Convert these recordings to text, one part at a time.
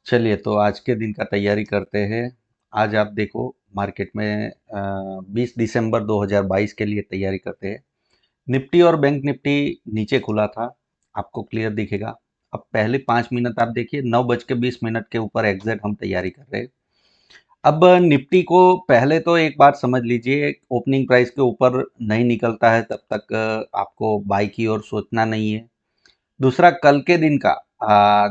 चलिए तो आज के दिन का तैयारी करते हैं। आज आप देखो मार्केट में 20 दिसंबर 2022 के लिए तैयारी करते हैं। निफ्टी और बैंक निफ्टी नीचे खुला था, आपको क्लियर दिखेगा। अब पहले 5 मिनट आप देखिए, 9:20 के ऊपर एग्जैक्ट हम तैयारी कर रहे हैं। अब निफ्टी को पहले तो एक बात समझ लीजिए, ओपनिंग प्राइस के ऊपर नहीं निकलता है तब तक आपको बाई की ओर सोचना नहीं है। दूसरा, कल के दिन का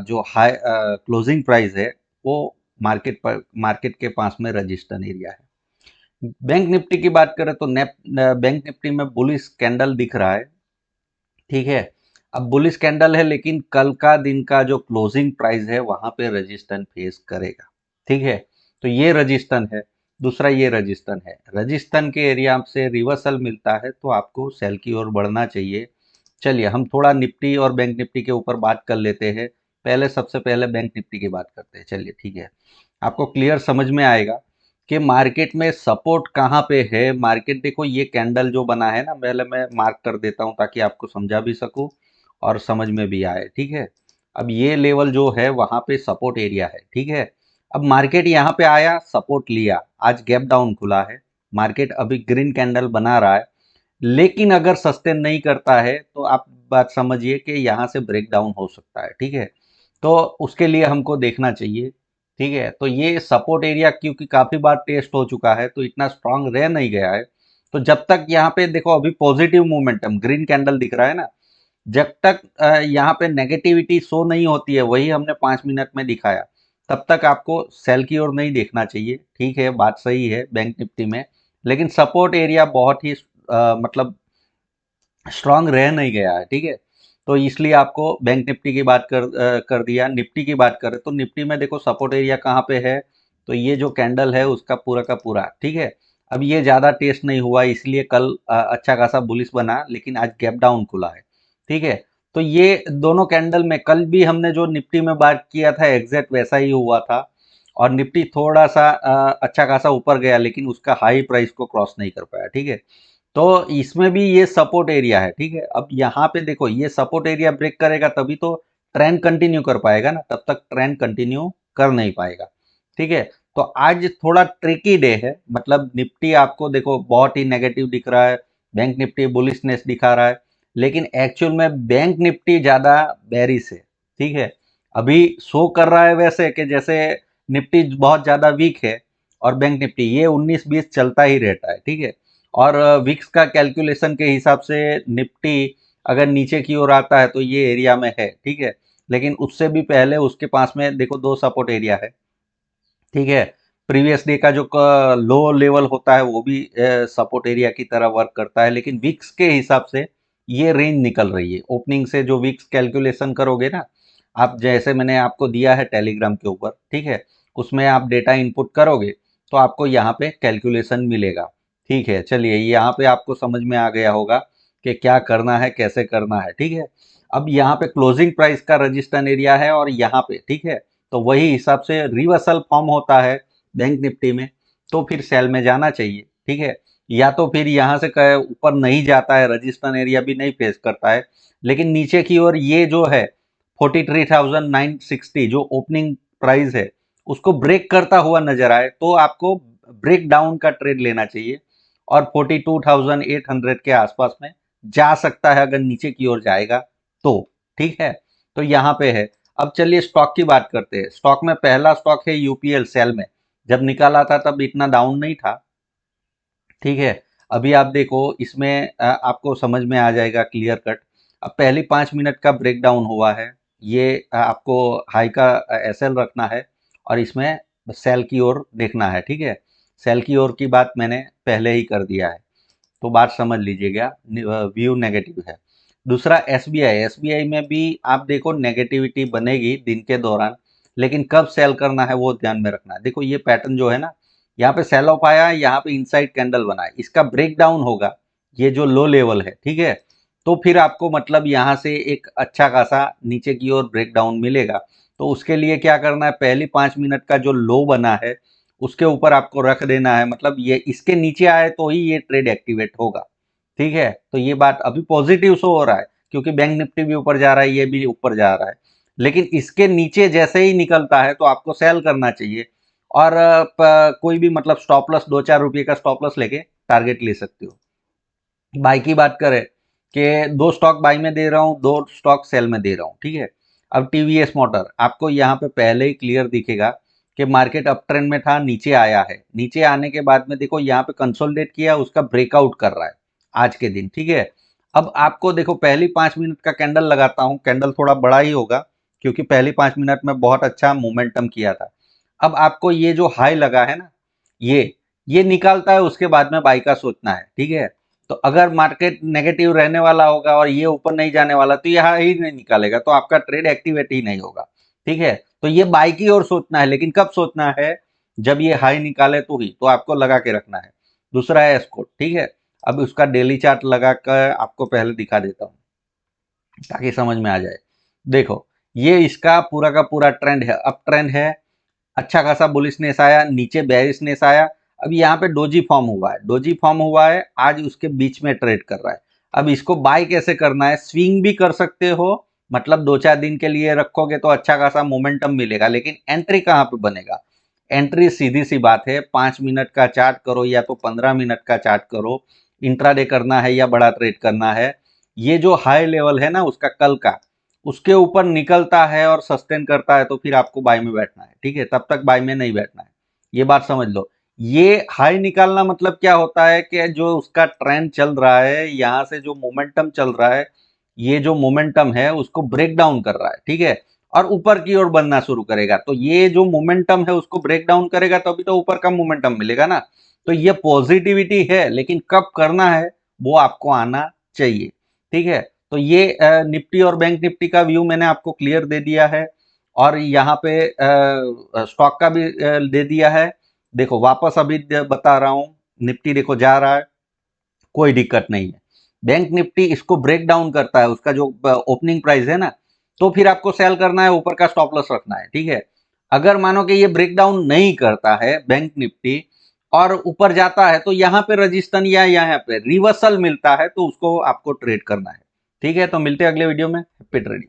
जो हाई क्लोजिंग प्राइस है वो मार्केट के पास में रजिस्टर एरिया है। बैंक निफ्टी की बात करें तो बैंक निफ्टी में बुलिश कैंडल दिख रहा है। ठीक है, अब बुलिश कैंडल है लेकिन कल का दिन का जो क्लोजिंग प्राइस है वहां पे रजिस्टेंस फेस करेगा। ठीक है, तो ये रजिस्टेंस है। दूसरा, ये रजिस्टेंस है, रजिस्टेंस के एरिया से रिवर्सल मिलता है तो आपको सेल की ओर बढ़ना चाहिए। चलिए हम थोड़ा निफ्टी और बैंक निफ्टी के ऊपर बात कर लेते हैं। पहले सबसे पहले बैंक निफ्टी की बात करते हैं। चलिए ठीक है, आपको क्लियर समझ में आएगा कि मार्केट में सपोर्ट कहाँ पे है। मार्केट देखो, ये कैंडल जो बना है ना, पहले मैं मार्क कर देता हूँ ताकि आपको समझा भी सकूँ और समझ में भी आए। ठीक है, अब ये लेवल जो है वहाँ पे सपोर्ट एरिया है। ठीक है, अब मार्केट यहाँ पे आया, सपोर्ट लिया, आज गैप डाउन खुला है। मार्केट अभी ग्रीन कैंडल बना रहा है, लेकिन अगर सस्टेन नहीं करता है तो आप बात समझिए कि यहाँ से ब्रेक डाउन हो सकता है। ठीक है, तो उसके लिए हमको देखना चाहिए। ठीक है, तो ये सपोर्ट एरिया क्योंकि काफी बार टेस्ट हो चुका है तो इतना स्ट्रांग रह नहीं गया है। तो जब तक यहाँ पे देखो, अभी पॉजिटिव मोमेंटम ग्रीन कैंडल दिख रहा है ना, जब तक यहाँ पे नेगेटिविटी शो नहीं होती है, वही हमने 5 मिनट में दिखाया, तब तक आपको सेल की ओर नहीं देखना चाहिए। ठीक है, बात सही है बैंक निफ्टी में, लेकिन सपोर्ट एरिया बहुत ही मतलब स्ट्रांग रह नहीं गया है। ठीक है, तो इसलिए आपको बैंक निफ्टी की बात कर दिया। निफ्टी की बात करें तो निफ्टी में देखो सपोर्ट एरिया कहाँ पे है, तो ये जो कैंडल है उसका पूरा का पूरा। ठीक है, अब ये ज़्यादा टेस्ट नहीं हुआ, इसलिए कल अच्छा खासा बुलिश बना, लेकिन आज गैप डाउन खुला है। ठीक है, तो ये दोनों कैंडल में कल भी हमने जो निफ्टी में बात किया था एग्जैक्ट वैसा ही हुआ था। और निफ्टी थोड़ा सा अच्छा खासा ऊपर गया, लेकिन उसका हाई प्राइस को क्रॉस नहीं कर पाया। ठीक है, तो इसमें भी ये सपोर्ट एरिया है। ठीक है, अब यहाँ पे देखो, ये सपोर्ट एरिया ब्रेक करेगा तभी तो ट्रेंड कंटिन्यू कर पाएगा ना, तब तक ट्रेंड कंटिन्यू कर नहीं पाएगा। ठीक है, तो आज थोड़ा ट्रिकी डे है, मतलब निफ्टी आपको देखो बहुत ही नेगेटिव दिख रहा है, बैंक निफ्टी बुलिशनेस दिखा रहा है, लेकिन एक्चुअल में बैंक निफ्टी ज्यादा बेरिश है। ठीक है, अभी शो कर रहा है वैसे कि जैसे निफ्टी बहुत ज्यादा वीक है, और बैंक निफ्टी ये 19-20 चलता ही रहता है। ठीक है, और विक्स का कैलकुलेशन के हिसाब से निफ्टी अगर नीचे की ओर आता है तो ये एरिया में है। ठीक है, लेकिन उससे भी पहले उसके पास में देखो दो सपोर्ट एरिया है। ठीक है, प्रीवियस डे का जो लो लेवल होता है वो भी सपोर्ट एरिया की तरह वर्क करता है, लेकिन विक्स के हिसाब से ये रेंज निकल रही है। ओपनिंग से जो विक्स कैलकुलेशन करोगे ना आप, जैसे मैंने आपको दिया है टेलीग्राम के ऊपर, ठीक है, उसमें आप डेटा इनपुट करोगे तो आपको यहाँ पे कैलकुलेशन मिलेगा। ठीक है, चलिए यहाँ पे आपको समझ में आ गया होगा कि क्या करना है, कैसे करना है। ठीक है, अब यहाँ पे क्लोजिंग प्राइस का रजिस्टर एरिया है और यहाँ पे, ठीक है, तो वही हिसाब से रिवर्सल फॉर्म होता है बैंक निफ्टी में, तो फिर सेल में जाना चाहिए। ठीक है, या तो फिर यहाँ से ऊपर नहीं जाता है, रजिस्टर एरिया भी नहीं फेस करता है, लेकिन नीचे की ओर ये जो है 43,960 जो ओपनिंग प्राइस है उसको ब्रेक करता हुआ नजर आए तो आपको ब्रेक डाउन का ट्रेड लेना चाहिए, और 42,800 के आसपास में जा सकता है अगर नीचे की ओर जाएगा तो। ठीक है, तो यहाँ पे है। अब चलिए स्टॉक की बात करते हैं। स्टॉक में पहला स्टॉक है यूपीएल सेल में, जब निकाला था तब इतना डाउन नहीं था। ठीक है, अभी आप देखो इसमें आपको समझ में आ जाएगा क्लियर कट। अब पहली 5 मिनट का ब्रेक डाउन हुआ है, ये आपको हाई का एसएल रखना है और इसमें सेल की ओर देखना है। ठीक है, सेल की ओर की बात मैंने पहले ही कर दिया है, तो बात समझ लीजिएगा, व्यू नेगेटिव है। दूसरा एसबीआई, एसबीआई में भी आप देखो नेगेटिविटी बनेगी दिन के दौरान, लेकिन कब सेल करना है वो ध्यान में रखना है। देखो ये पैटर्न जो है ना, यहाँ पे सेल ऑफ आया, यहाँ पे इनसाइड कैंडल बना है, इसका ब्रेक डाउन होगा, ये जो लो लेवल है। ठीक है, तो फिर आपको मतलब यहाँ से एक अच्छा खासा नीचे की ओर ब्रेक डाउन मिलेगा। तो उसके लिए क्या करना है, पहली 5 मिनट का जो लो बना है उसके ऊपर आपको रख देना है, मतलब ये इसके नीचे आए तो ही ये ट्रेड एक्टिवेट होगा। ठीक है, तो ये बात अभी पॉजिटिव शो हो रहा है क्योंकि बैंक निफ्टी भी ऊपर जा रहा है, ये भी ऊपर जा रहा है, लेकिन इसके नीचे जैसे ही निकलता है तो आपको सेल करना चाहिए और कोई भी मतलब स्टॉप लॉस 2-4 रुपये का स्टॉप लॉस लेके टारगेट ले सकते हो। बाई की बात करें कि 2 स्टॉक बाई में दे रहा हूँ, 2 स्टॉक सेल में दे रहा हूँ, ठीक है। अब टीवीएस मोटर आपको यहाँ पे पहले ही क्लियर दिखेगा कि मार्केट अप ट्रेंड में था, नीचे आया है, नीचे आने के बाद में देखो यहाँ पे कंसोलिडेट किया, उसका ब्रेकआउट कर रहा है आज के दिन, ठीक है। अब आपको देखो पहली 5 मिनट का कैंडल लगाता हूँ, कैंडल थोड़ा बड़ा ही होगा क्योंकि पहली 5 मिनट में बहुत अच्छा मोमेंटम किया था। अब आपको ये जो हाई लगा है ना, ये निकालता है, उसके बाद में बाई का सोचना है, ठीक है। तो अगर मार्केट नेगेटिव रहने वाला होगा और ये ऊपर नहीं जाने वाला तो यहाँ ही नहीं निकालेगा, तो आपका ट्रेड एक्टिवेट ही नहीं होगा, ठीक है। तो ये बाई की ओर सोचना है, लेकिन कब सोचना है, जब ये हाई निकाले तो ही, तो आपको लगा के रखना है। दूसरा है एस्कॉर्ट, ठीक है। अब उसका डेली चार्ट लगा कर आपको पहले दिखा देता हूँ ताकि समझ में आ जाए। देखो ये इसका पूरा का पूरा ट्रेंड है, अप ट्रेंड है, अच्छा खासा बुलिशनेस आया, नीचे बेरिशनेस आया। अब यहाँ पे डोजी फॉर्म हुआ है, डोजी फॉर्म हुआ है, आज उसके बीच में ट्रेड कर रहा है। अब इसको बाय कैसे करना है, स्विंग भी कर सकते हो, मतलब 2-4 दिन के लिए रखोगे तो अच्छा खासा मोमेंटम मिलेगा, लेकिन एंट्री कहाँ पे बनेगा। एंट्री सीधी सी बात है, 5 मिनट का चार्ट करो या तो 15 मिनट का चार्ट करो, इंट्राडे करना है या बड़ा ट्रेड करना है। ये जो हाई लेवल है ना उसका कल का, उसके ऊपर निकलता है और सस्टेन करता है तो फिर आपको बाय में बैठना है, ठीक है। तब तक बाय में नहीं बैठना है, ये बात समझ लो। ये हाई निकालना मतलब क्या होता है कि जो उसका ट्रेंड चल रहा है, यहाँ से जो मोमेंटम चल रहा है, ये जो मोमेंटम है उसको ब्रेक डाउन कर रहा है, ठीक है, और ऊपर की ओर बनना शुरू करेगा। तो ये जो मोमेंटम है उसको ब्रेक डाउन करेगा तभी तो ऊपर का मोमेंटम मिलेगा ना। तो ये पॉजिटिविटी है, लेकिन कब करना है वो आपको आना चाहिए, ठीक है। तो ये निफ्टी और बैंक निफ्टी का व्यू मैंने आपको क्लियर दे दिया है और यहाँ पे स्टॉक का भी दे दिया है। देखो वापस अभी बता रहा हूँ, निफ्टी देखो जा रहा है, कोई दिक्कत नहीं है। बैंक निफ्टी इसको ब्रेक डाउन करता है, उसका जो ओपनिंग प्राइस है ना, तो फिर आपको सेल करना है, ऊपर का स्टॉप लॉस रखना है, ठीक है। अगर मानो कि ये ब्रेक डाउन नहीं करता है बैंक निफ्टी और ऊपर जाता है तो यहाँ पे रजिस्टेंस या यहाँ पे रिवर्सल मिलता है तो उसको आपको ट्रेड करना है, ठीक है। तो मिलते हैं अगले वीडियो में। Happy trading.